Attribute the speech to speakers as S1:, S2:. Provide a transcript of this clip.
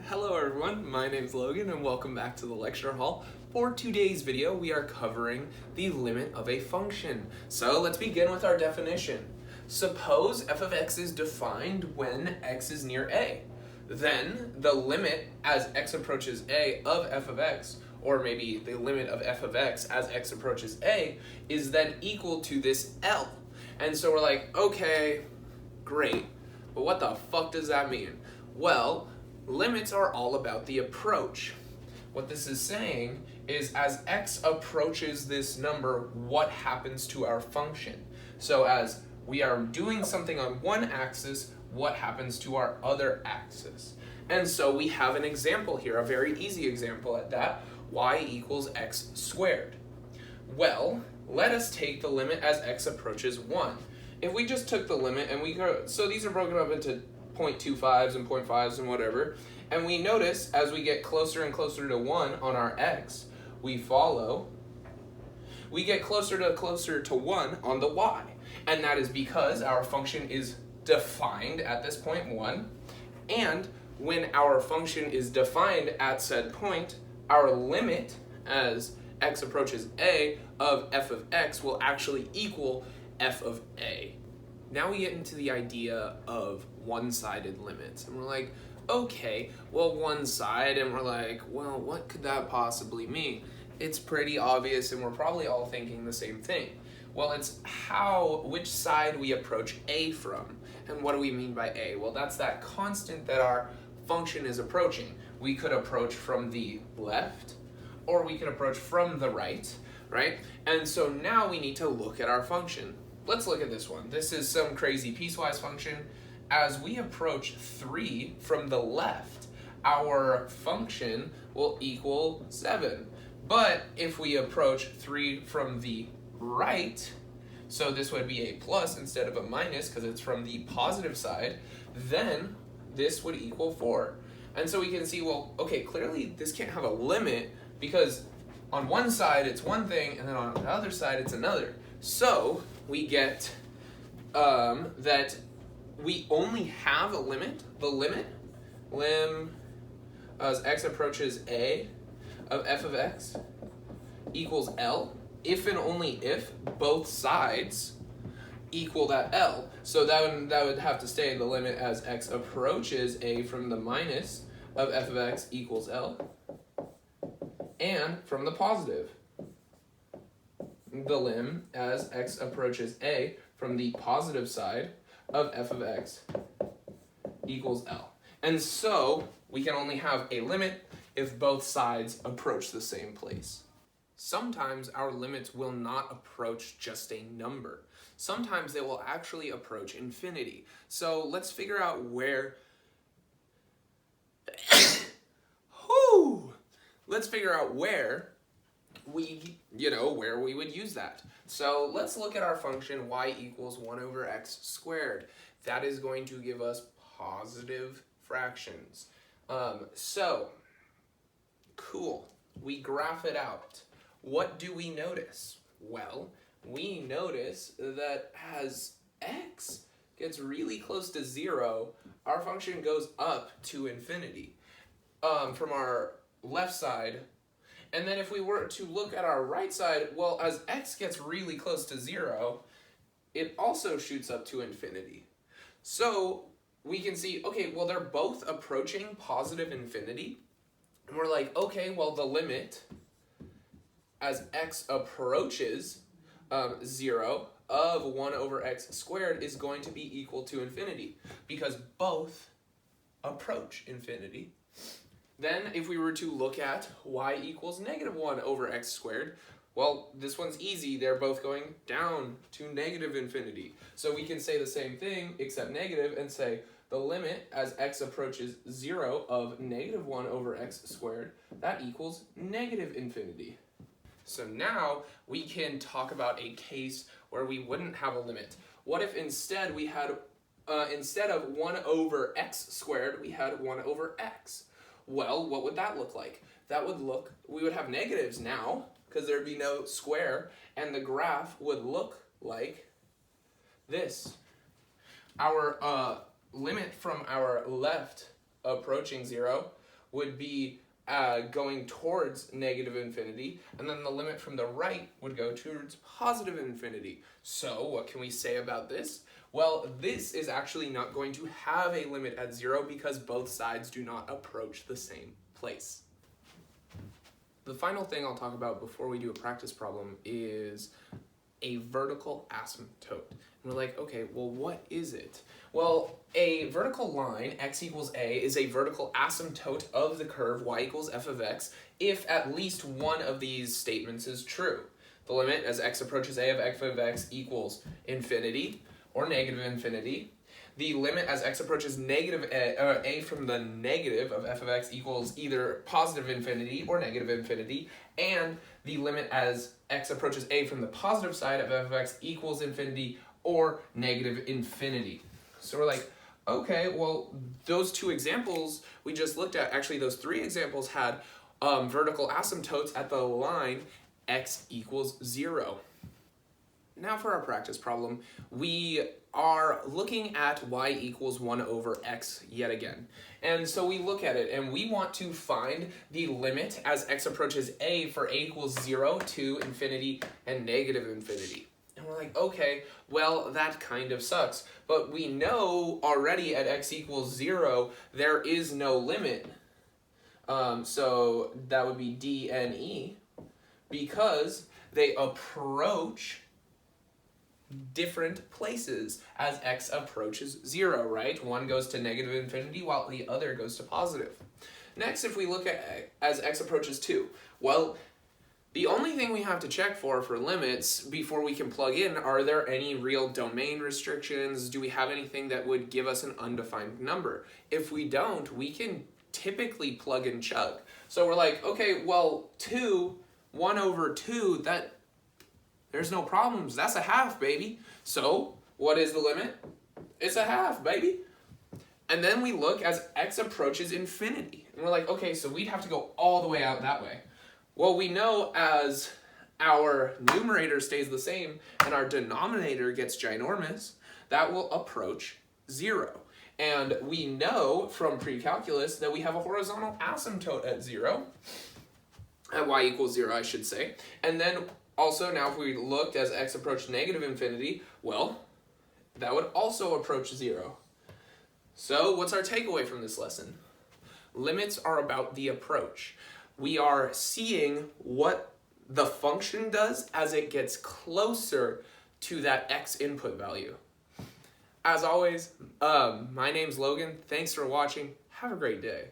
S1: Hello everyone, my name's Logan and welcome back to the lecture hall. For today's video, we are covering the limit of a function. So let's begin with our definition. Suppose f of x is defined when x is near a. Then the limit as x approaches a of f of x, or maybe the limit of f of x as x approaches a, is then equal to this L. And so we're like, okay, great, but what the fuck does that mean? Well, limits are all about the approach. What this is saying is as x approaches this number, what happens to our function? So as we are doing something on one axis, what happens to our other axis? And so we have an example here, a very easy example at that, y equals x squared. Well, let us take the limit as x approaches 1. If we just took the limit and we go, so these are broken up into 0.25s and 0.5s and whatever, and we notice as we get closer and closer to 1 on our x, we get closer to 1 on the y. And that is because our function is defined at this point 1, and when our function is defined at said point, our limit as x approaches a of f of x will actually equal f of a. Now we get into the idea of one-sided limits, and we're like, okay, well, one side, and we're like, well, what could that possibly mean? It's pretty obvious, and we're probably all thinking the same thing. Well, it's which side we approach a from. And what do we mean by a? Well, that's that constant that our function is approaching. We could approach from the left, or we could approach from the right? And so now we need to look at our function. Let's look at this one. This is some crazy piecewise function. As we approach 3 from the left, our function will equal 7. But if we approach 3 from the right, so this would be a plus instead of a minus because it's from the positive side, then this would equal 4. And so we can see, well, okay, clearly this can't have a limit because on one side it's one thing and then on the other side it's another. So we get that we only have a limit, the limit as x approaches a of f of x equals L, if and only if both sides equal that L. So that would have to stay the limit as x approaches a from the minus of f of x equals L, and from the positive, the lim as x approaches a from the positive side of f of x equals L. And so we can only have a limit if both sides approach the same place. Sometimes our limits will not approach just a number. Sometimes they will actually approach infinity. So let's figure out where let's figure out where we would use that. So let's look at our function y equals 1 over x squared. That is going to give us positive fractions. So, cool. We graph it out. What do we notice? Well, we notice that as x gets really close to 0, our function goes up to infinity from our left side. And then if we were to look at our right side, well, as x gets really close to 0, it also shoots up to infinity. So we can see, okay, well, they're both approaching positive infinity. And we're like, okay, well, the limit as x approaches 0 of 1 over x squared is going to be equal to infinity because both approach infinity. Then if we were to look at y equals negative 1 over x squared, well, this one's easy. They're both going down to negative infinity. So we can say the same thing except negative and say the limit as x approaches 0 of negative 1 over x squared, that equals negative infinity. So now we can talk about a case where we wouldn't have a limit. What if instead we had, instead of 1 over x squared, we had 1 over x? Well, what would that look like? We would have negatives now, because there'd be no square, and the graph would look like this. Our limit from our left approaching 0 would be going towards negative infinity, and then the limit from the right would go towards positive infinity. So what can we say about this? Well, this is actually not going to have a limit at 0 because both sides do not approach the same place. The final thing I'll talk about before we do a practice problem is a vertical asymptote. And we're like, okay, well, what is it? Well, a vertical line, x equals a, is a vertical asymptote of the curve y equals f of x if at least one of these statements is true. The limit as x approaches a of f of x equals infinity or negative infinity. The limit as x approaches negative a from the negative of f of x equals either positive infinity or negative infinity, and the limit as x approaches a from the positive side of f of x equals infinity or negative infinity. So we're like, okay, well, those two examples we just looked at, actually those three examples had vertical asymptotes at the line x equals 0. Now for our practice problem, we are looking at y equals 1 over x yet again. And so we look at it and we want to find the limit as x approaches a for a equals 0 to infinity and negative infinity. And we're like, okay, well, that kind of sucks. But we know already at x equals 0, there is no limit. So that would be d and e, because they approach different places as x approaches 0, right? One goes to negative infinity while the other goes to positive. Next, if we look at as x approaches 2, well, the only thing we have to check for limits before we can plug in, are there any real domain restrictions? Do we have anything that would give us an undefined number? If we don't, we can typically plug and chug. So we're like, okay, well, 1 over 2, there's no problems. That's a half, baby. So what is the limit? It's a half, baby. And then we look as x approaches infinity. And we're like, okay, so we'd have to go all the way out that way. Well, we know as our numerator stays the same and our denominator gets ginormous, that will approach 0. And we know from pre-calculus that we have a horizontal asymptote at 0, at y equals 0, I should say. And then also, now if we looked as x approached negative infinity, well, that would also approach 0. So what's our takeaway from this lesson? Limits are about the approach. We are seeing what the function does as it gets closer to that x input value. As always, my name's Logan. Thanks for watching. Have a great day.